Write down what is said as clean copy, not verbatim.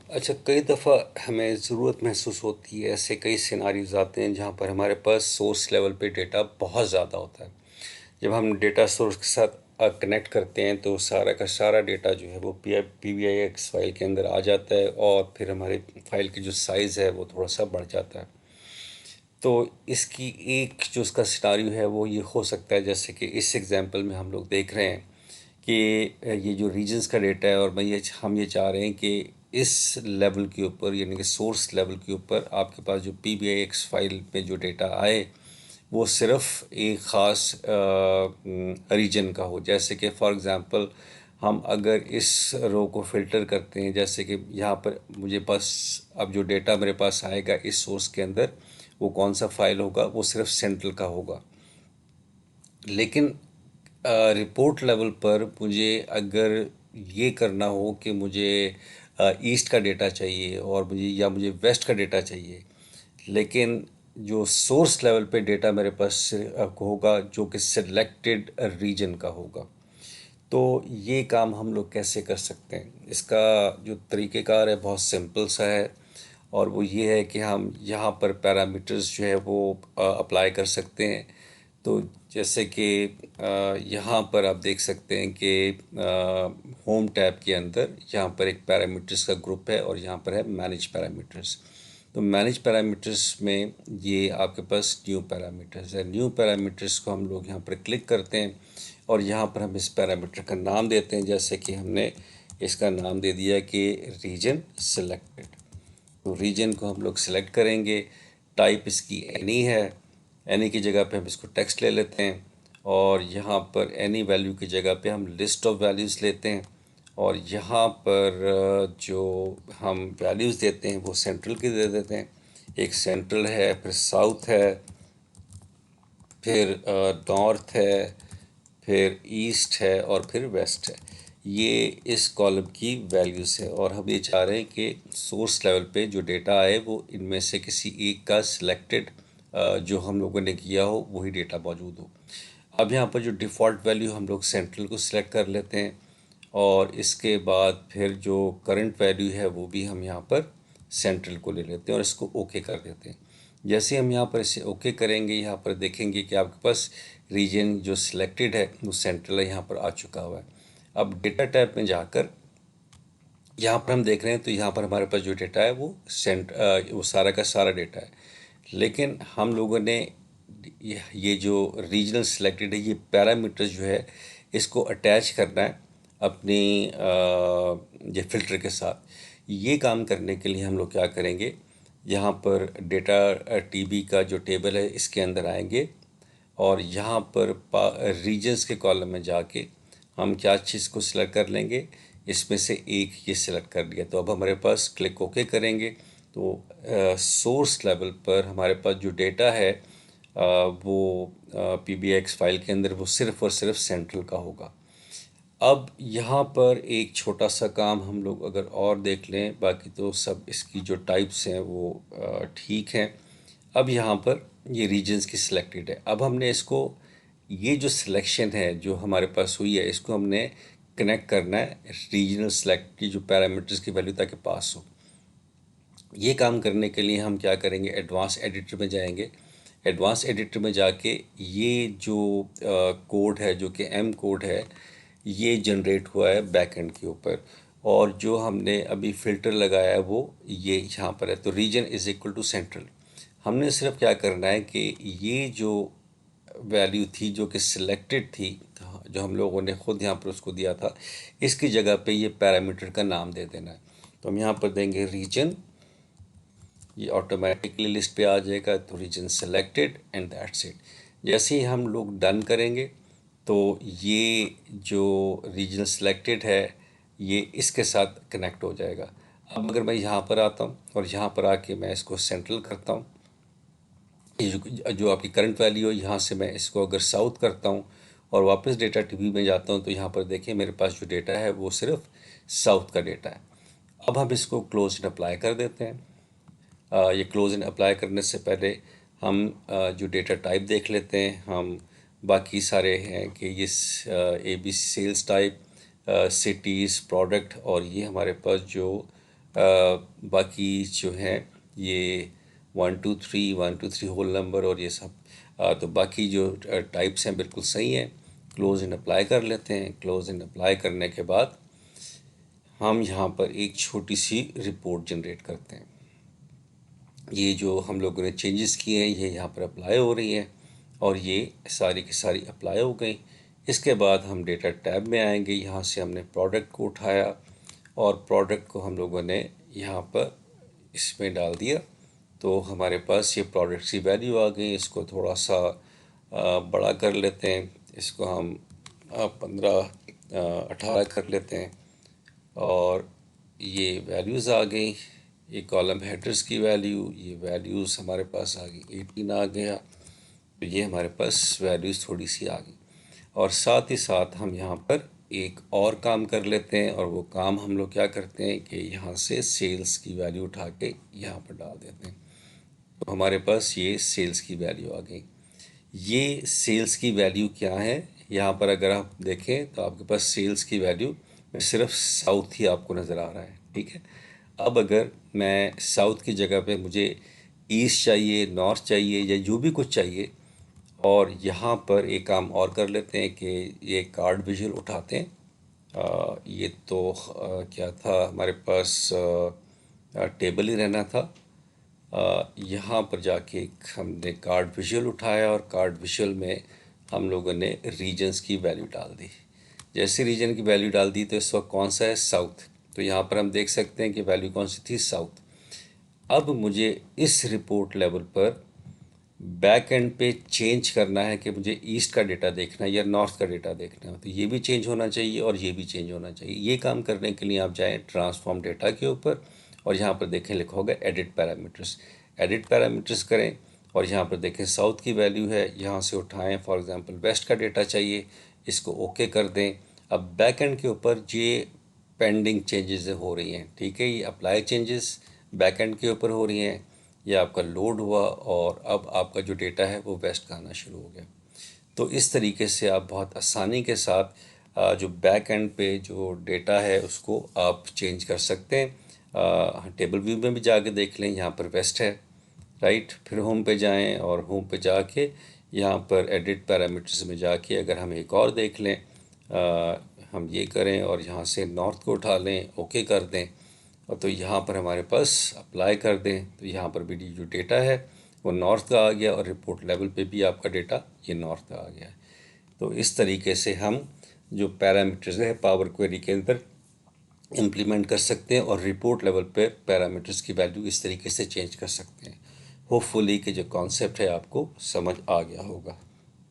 अच्छा, कई दफ़ा हमें ज़रूरत महसूस होती है, ऐसे कई सिनारियोज़ आते हैं जहाँ पर हमारे पास सोर्स लेवल पे डेटा बहुत ज़्यादा होता है। जब हम डेटा सोर्स के साथ कनेक्ट करते हैं तो सारा का सारा डेटा जो है वो PBIX फाइल के अंदर आ जाता है और फिर हमारी फाइल की जो साइज़ है वो थोड़ा सा बढ़ जाता है। तो इसकी एक जो उसका सिनारियो है वो ये हो सकता है, जैसे कि इस एग्जांपल में हम लोग देख रहे हैं कि ये जो रीजन्स का डेटा है, और हम ये चाह रहे हैं कि इस लेवल के ऊपर यानी कि सोर्स लेवल के ऊपर आपके पास जो PBIX फाइल में जो डेटा आए वो सिर्फ एक ख़ास रीजन का हो। जैसे कि फॉर एग्ज़ाम्पल हम अगर इस रो को फ़िल्टर करते हैं, जैसे कि यहाँ पर मुझे पास अब जो डेटा मेरे पास आएगा इस सोर्स के अंदर, वो कौन सा फाइल होगा, वो सिर्फ सेंट्रल का होगा। लेकिन रिपोर्ट लेवल पर मुझे अगर ये करना हो कि मुझे ईस्ट का डेटा चाहिए और मुझे वेस्ट का डेटा चाहिए, लेकिन जो सोर्स लेवल पे डेटा मेरे पास होगा जो कि सिलेक्टेड रीजन का होगा, तो ये काम हम लोग कैसे कर सकते हैं? इसका जो तरीक़ेकार है बहुत सिंपल सा है, और वो ये है कि हम यहाँ पर पैरामीटर्स जो है वो अप्लाई कर सकते हैं। तो जैसे कि यहाँ पर आप देख सकते हैं कि होम टैब के अंदर यहाँ पर एक पैरामीटर्स का ग्रुप है और यहाँ पर है मैनेज पैरामीटर्स। तो मैनेज पैरामीटर्स में ये आपके पास न्यू पैरामीटर्स है। न्यू पैरामीटर्स को हम लोग यहाँ पर क्लिक करते हैं और यहाँ पर हम इस पैरामीटर का नाम देते हैं। जैसे कि हमने इसका नाम दे दिया कि रीजन सिलेक्टेड। तो रीजन को हम लोग सिलेक्ट करेंगे। टाइप इसकी एनी है। एनी की जगह पे हम इसको टेक्स्ट ले लेते हैं, और यहाँ पर एनी वैल्यू की जगह पे हम लिस्ट ऑफ वैल्यूज़ लेते हैं। और यहाँ पर जो हम वैल्यूज़ देते हैं वो सेंट्रल की दे देते हैं। एक सेंट्रल है, फिर साउथ है, फिर नॉर्थ है, फिर ईस्ट है और फिर वेस्ट है। ये इस कॉलम की वैल्यूज़ है, और हम ये चाह रहे हैं कि सोर्स लेवल पे जो डेटा आए वो इनमें से किसी एक का सिलेक्टेड जो हम लोगों ने किया हो वही डेटा मौजूद हो। अब यहाँ पर जो डिफ़ॉल्ट वैल्यू हम लोग सेंट्रल को सिलेक्ट कर लेते हैं, और इसके बाद फिर जो करंट वैल्यू है वो भी हम यहाँ पर सेंट्रल को ले लेते हैं और इसको ओके कर देते हैं। जैसे हम यहाँ पर इसे ओके करेंगे, यहाँ पर देखेंगे कि आपके पास रीजन जो सिलेक्टेड है वो सेंट्रल है, यहाँ पर आ चुका हुआ है। अब डेटा टैब में जाकर यहाँ पर हम देख रहे हैं तो यहाँ पर हमारे पास जो डेटा है वो सारा का सारा डेटा है। लेकिन हम लोगों ने ये जो रीजनल सिलेक्टेड है, ये पैरामीटर्स जो है इसको अटैच करना है अपनी ये फ़िल्टर के साथ। ये काम करने के लिए हम लोग क्या करेंगे, यहाँ पर डेटा टीबी का जो टेबल है इसके अंदर आएंगे, और यहाँ पर रीजन्स के कॉलम में जाके हम क्या चीज़ को सिलेक्ट कर लेंगे, इसमें से एक ये सिलेक्ट कर लिया। तो अब हमारे पास क्लिक ओके करेंगे तो सोर्स लेवल पर हमारे पास जो डेटा है वो PBX फाइल के अंदर वो सिर्फ़ और सिर्फ सेंट्रल का होगा। अब यहाँ पर एक छोटा सा काम हम लोग अगर और देख लें, बाकी तो सब इसकी जो टाइप्स हैं वो ठीक हैं। अब यहाँ पर ये रीजन्स की सिलेक्टेड है। अब हमने इसको, ये जो सिलेक्शन है जो हमारे पास हुई है, इसको हमने कनेक्ट करना है रीजनल सेलेक्ट की जो पैरामीटर्स की वैल्यू ताकि पास हो। ये काम करने के लिए हम क्या करेंगे, एडवांस एडिटर में जाएंगे। एडवांस एडिटर में जाके ये जो कोड है जो कि एम कोड है, ये जनरेट हुआ है बैकएंड के ऊपर, और जो हमने अभी फ़िल्टर लगाया है वो ये यहाँ पर है। तो region is equal to central. हमने सिर्फ क्या करना है कि ये जो वैल्यू थी जो कि सिलेक्टेड थी, जो हम लोगों ने ख़ुद यहाँ पर उसको दिया था, इसकी जगह पे ये पैरामीटर का नाम दे देना है। तो हम यहाँ पर देंगे रीजन, ये ऑटोमेटिकली लिस्ट पे आ जाएगा। तो region selected and that's it. जैसे ही हम लोग डन करेंगे तो ये जो रीजन सेलेक्टेड है ये इसके साथ कनेक्ट हो जाएगा। अब अगर मैं यहाँ पर आता हूँ और यहाँ पर आके मैं इसको सेंट्रल करता हूँ, ये जो आपकी करंट वैल्यू है, यहाँ से मैं इसको अगर साउथ करता हूँ और वापस डेटा टीवी में जाता हूँ, तो यहाँ पर देखिए मेरे पास जो डेटा है वो सिर्फ साउथ का डेटा है। अब हम इसको क्लोज एंड अप्लाई कर देते हैं। ये क्लोज एंड अप्लाई करने से पहले हम जो डेटा टाइप देख लेते हैं। हम बाकी सारे हैं कि ये ABC sales type, cities, product, और ये हमारे पास जो बाकी जो है ये 1 2 3 होल नंबर और ये सब तो बाकी जो टाइप्स हैं बिल्कुल सही हैं। क्लोज इन अप्लाई कर लेते हैं। क्लोज इन अप्लाई करने के बाद हम यहाँ पर एक छोटी सी रिपोर्ट जनरेट करते हैं। ये जो हम लोगों ने चेंजेस किए हैं ये यहाँ पर अप्लाई हो रही हैं और ये सारी की सारी अप्लाई हो गई। इसके बाद हम डेटा टैब में आएंगे। यहाँ से हमने प्रोडक्ट को उठाया और प्रोडक्ट को हम लोगों ने यहाँ पर इसमें डाल दिया। तो हमारे पास ये प्रोडक्ट की वैल्यू आ गई। इसको थोड़ा सा बड़ा कर लेते हैं। इसको हम 15 18 कर लेते हैं और ये वैल्यूज़ आ गई। ये कॉलम हेडर्स की वैल्यू, ये वैल्यूज़ हमारे पास आ गई। 18 आ गया। तो ये हमारे पास वैल्यूज़ थोड़ी सी आ गई और साथ ही साथ हम यहाँ पर एक और काम कर लेते हैं और वो काम हम लोग क्या करते हैं कि यहाँ से सेल्स की वैल्यू उठा के यहाँ पर डाल देते हैं। तो हमारे पास ये सेल्स की वैल्यू आ गई। ये सेल्स की वैल्यू क्या है, यहाँ पर अगर आप देखें तो आपके पास सेल्स की वैल्यू में सिर्फ साउथ ही आपको नज़र आ रहा है। ठीक है। अब अगर मैं साउथ की जगह पे मुझे ईस्ट चाहिए, नॉर्थ चाहिए या जो भी कुछ चाहिए, और यहाँ पर एक काम और कर लेते हैं कि ये कार्ड विजुअल उठाते हैं। ये तो क्या था हमारे पास टेबल ही रहना था। यहाँ पर जाके हमने कार्ड विजुअल उठाया और कार्ड विजुअल में हम लोगों ने रीजन्स की वैल्यू डाल दी। जैसे रीजन की वैल्यू डाल दी तो इस वक्त कौन सा है, साउथ। तो यहाँ पर हम देख सकते हैं कि वैल्यू कौन सी थी, साउथ। अब मुझे इस रिपोर्ट लेवल पर बैक एंड पे चेंज करना है कि मुझे ईस्ट का डेटा देखना है या नॉर्थ का डेटा देखना है। तो ये भी चेंज होना चाहिए और ये भी चेंज होना चाहिए। ये काम करने के लिए आप जाएं ट्रांसफॉर्म डेटा के ऊपर और यहाँ पर देखें लिखा होगा एडिट पैरामीटर्स। एडिट पैरामीटर्स करें और यहाँ पर देखें साउथ की वैल्यू है, यहाँ से उठाएं। फॉर एग्जांपल वेस्ट का डेटा चाहिए, इसको ओके कर दें। अब बैक एंड के ऊपर ये पेंडिंग चेंजेस हो रही हैं। ठीक है, ये अप्लाई चेंजेस बैक एंड के ऊपर हो रही हैं। ये आपका लोड हुआ और अब आपका जो डेटा है वो वेस्ट का आना शुरू हो गया। तो इस तरीके से आप बहुत आसानी के साथ जो बैक एंड पे जो डेटा है उसको आप चेंज कर सकते हैं। टेबल व्यू में भी जाके देख लें, यहाँ पर वेस्ट है, राइट। फिर होम पे जाएं और होम पे जाके यहाँ पर एडिट पैरामीटर्स में जाके अगर हम एक और देख लें, हम ये करें और यहाँ से नॉर्थ को उठा लें, ओके कर दें और तो यहाँ पर हमारे पास अप्लाई कर दें तो यहाँ पर भी जो डेटा है वो नॉर्थ का आ गया और रिपोर्ट लेवल पे भी आपका डेटा ये नॉर्थ का आ गया है। तो इस तरीके से हम जो पैरामीटर्स है पावर क्वेरी के अंदर इम्प्लीमेंट कर सकते हैं और रिपोर्ट लेवल पे पैरामीटर्स की वैल्यू इस तरीके से चेंज कर सकते हैं। होपफुली कि जो कॉन्सेप्ट है आपको समझ आ गया होगा।